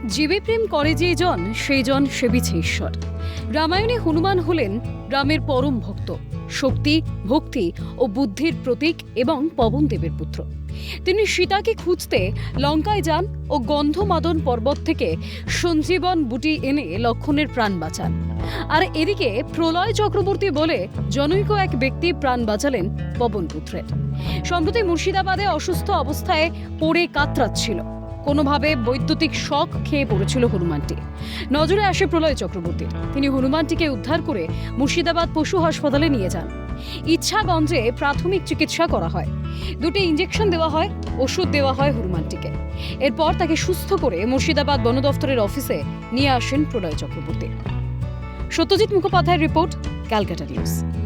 জীবে প্রেম করে যে জন সেই জন সেবিছে ঈশ্বর। রামায়ণে হনুমান হলেন রামের পরম ভক্ত, শক্তি, ভক্তি ও বুদ্ধির প্রতীক এবং পবনদেবের পুত্র। তিনি সীতাকে খুঁজতে লঙ্কায় যান ও গন্ধমাদন পর্বত থেকে সঞ্জীবন বুটি এনে লক্ষ্মণের প্রাণ বাঁচান। আর এদিকে প্রলয় চক্রবর্তী বলে জনৈক এক ব্যক্তি প্রাণ বাঁচালেন পবনপুত্রের। সম্প্রতি মুর্শিদাবাদে অসুস্থ অবস্থায় পড়ে কাতরাচ্ছিল। কোনোভাবে বৈদ্যুতিক শক খেয়ে পড়েছিল হনুমানটি। নজরে আসে প্রলয় চক্রবর্তীর। তিনি হনুমানটিকে উদ্ধার করে মুর্শিদাবাদ পশু হাসপাতালে নিয়ে যান। ইচ্ছাগঞ্জে প্রাথমিক চিকিৎসা করা হয়, 2টি ইঞ্জেকশন দেওয়া হয়, ওষুধ দেওয়া হয় হনুমানটিকে। এরপর তাকে সুস্থ করে মুর্শিদাবাদ বন দফতরের অফিসে নিয়ে আসেন প্রলয় চক্রবর্তী। সত্যজিৎ মুখোপাধ্যায়ের রিপোর্ট, ক্যালকাটা নিউজ।